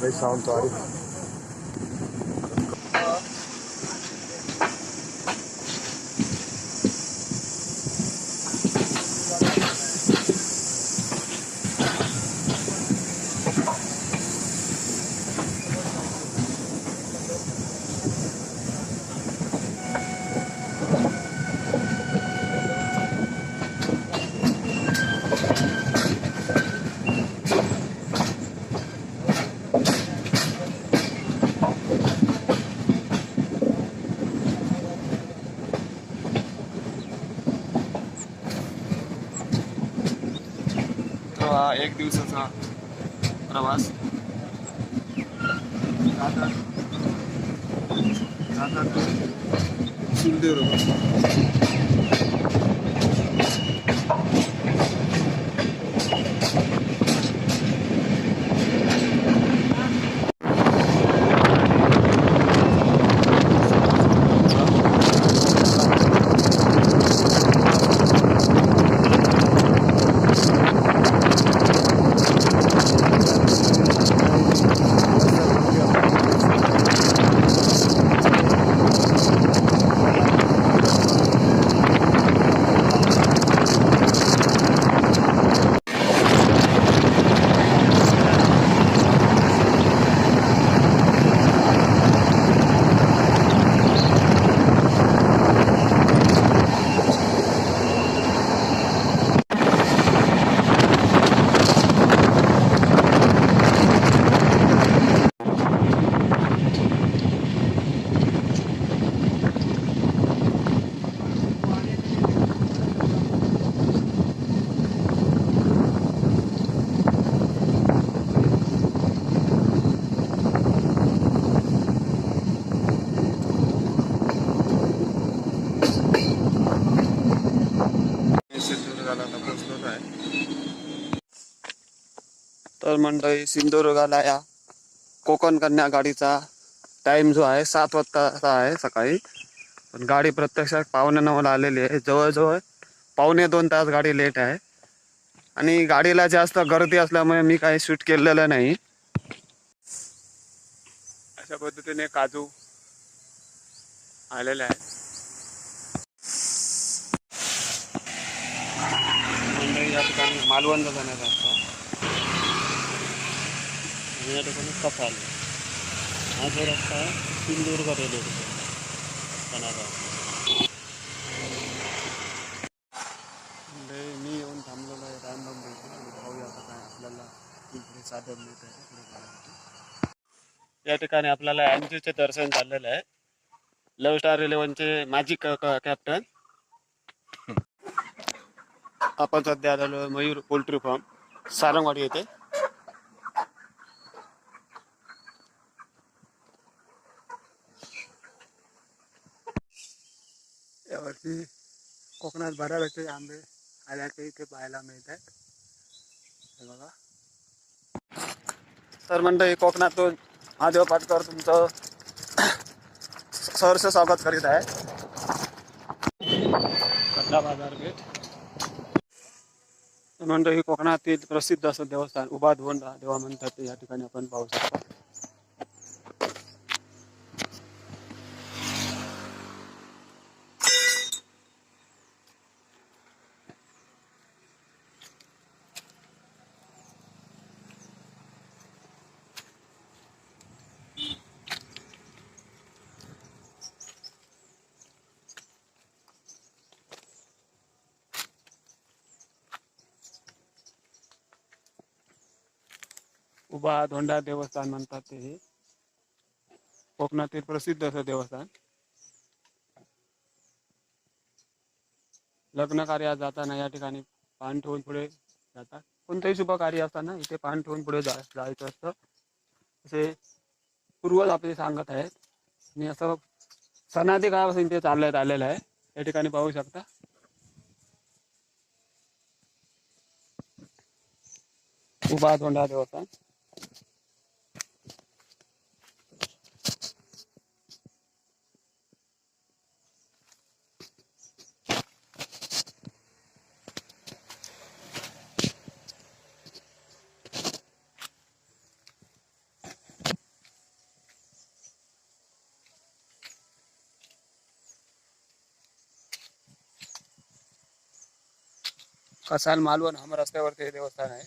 भाई साउंड तो आ रही। तो हा एक दिवसाचा प्रवास सिंधुदुर्ग. सिंधुदुर्गाला आता पोहोचलेलो आहे. तर मंडळी सिंधुदुर्गाला या कोकण कन्या गाडीचा टाइम जो आहे 7 वाजताचा आहे सकाळी. पण गाडी प्रत्यक्षात 8:45ला आलेली आहे. जवळजवळ 1.25 तास गाडी लेट आहे. आणि गाडीला जास्त गर्दी असल्यामुळे मी काही शूट केलेलं नाही. अशा पद्धतीने काजू आलेले आहे. मंडळी या ठिकाणी मालवणला जाण्याचा असतो. या ठिकाणी कसा आले हा जो रस्ता आहे सिंधुदुर्ग रेल्वे मी येऊन थांबलेलो आहे रामबंदीचे आणि पाहूया आता काय आपल्याला इकडे साधन मिळत आहे इकडे जाण्यासाठी. या ठिकाणी आपल्याला एमजीचे दर्शन झालेलं आहे. लव्ह स्टार 11चे माजी कॅप्टन. आपण सध्या आलेलो मयूर पोल्ट्री फार्म सारंगवाडी येथे. यावर्षी कोकणात बऱ्यापैकी आंबे आल्याचे इथे पाहायला मिळत आहेत. हे बघा. तर मंडळी कोकणातून महादेव पाटकर तुमचं सहर्ष स्वागत करीत आहे. कटला बाजारपेठ मंडळी कोकणातील प्रसिद्ध असं देवस्थान उभा धोंडा देवा म्हणतात या ठिकाणी आपण पाहू शकतो. उभा धोंडा देवस्थान म्हणतात ते कोकणातील प्रसिद्ध असं देवस्थान. लग्न कार्यात जाताना या ठिकाणी पान ठेवून पुढे जातात. कोणतंही शुभ कार्य असताना इथे पान ठेवून पुढे जायचं असतं असे पूर्वज आपले सांगत आहेत. आणि असं सनादी काळापासून इथे चालण्यात आलेलं आहे. या ठिकाणी पाहू शकता. उभा धोंडा देवस्थान. कसाल मालवण हम रस्त्यावरती हे देवस्थान आहे.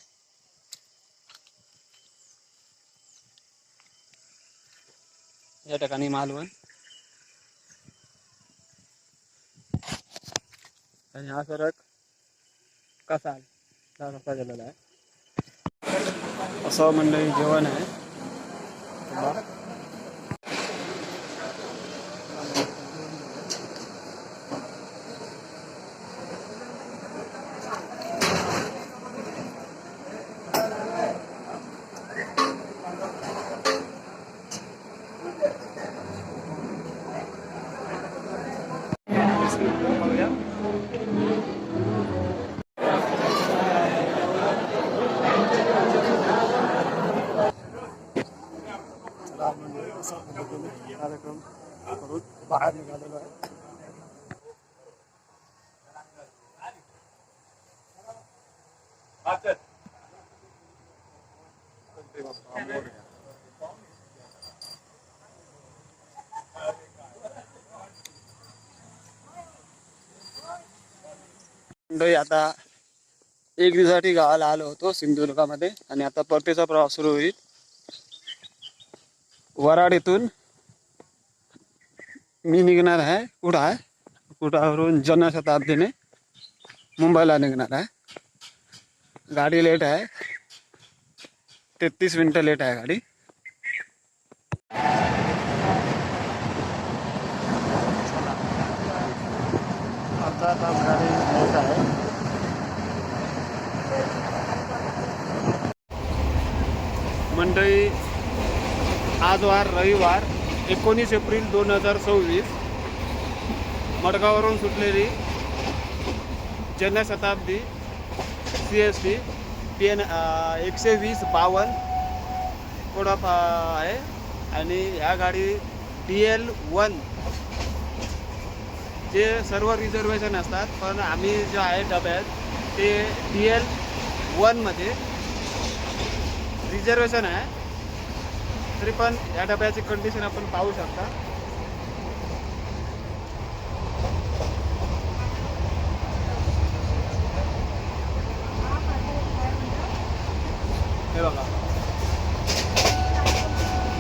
या ठिकाणी मालवण आणि हा सरक कसाल हा रस्ता गेलेला आहे. असं मंडळी जेवण आहे. कार्यक्रम करून बाहेर निघालेलो आहे. मंडळी आता एक दिवसासाठी गावाला आलो होतो सिंधुदुर्गामध्ये आणि आता परतीचा प्रवास सुरू होईल. वराड येथून मी निघणार आहे कुडावरून जनशताब्दीने मुंबईला निघणार आहे. गाडी लेट आहे, 33 मिनिटं लेट आहे गाडी. आता गाडी लेट आहे. मंडळी आज वार रविवार 19 एप्रिल 2026 मडगाववरून सुटलेली जनशताब्दी CST PN 120-52 कोड आहे आणि ह्या गाडी DL1 जे सर्व रिझर्वेशन असतात, पण आम्ही जे आहे डब्यात ते DL1 मध्ये रिझर्वेशन आहे. तरी पण या डब्याची कंडिशन आपण पाहू शकता. हे बघा,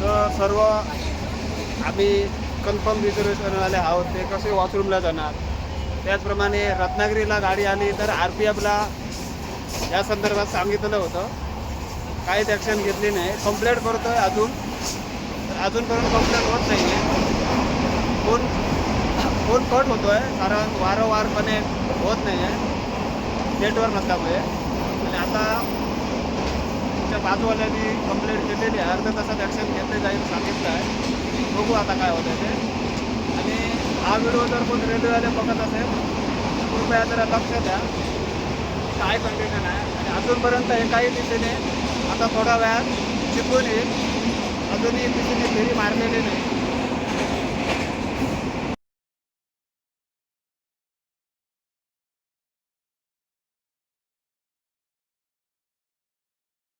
तर सर्व आम्ही कन्फर्म रिझर्वेशनवाले आहोत ते कसे वॉशरूमला जाणार. त्याचप्रमाणे रत्नागिरीला गाडी आली तर RPFला या संदर्भात सांगितलं होतं, काहीच ॲक्शन घेतली नाही. कंप्लेंट करतो आहे अजूनपर्यंत कंप्लेंट होत नाही आहे. फोन कट होतो आहे कारण वारंवारपणे होत नाही आहे नेटवर्क नसल्यामुळे. आणि आता तुमच्या बाजूवाल्यांनी कंप्लेंट केलेली आहे, अर्ध्या तासात ॲक्शन घेतले जाईल सांगितलं आहे. बघू आता काय होतं ते. आणि हा व्हिडिओ जर कोण रेल्वेवाले बघत असेल कृपया जरा लक्ष द्या काय कंडिशन आहे. आणि अजूनपर्यंत एकाही दिशेने आता थोडा वेळात चिपळूण येईल, अजूनही दिशेने फेरी मारलेली नाही.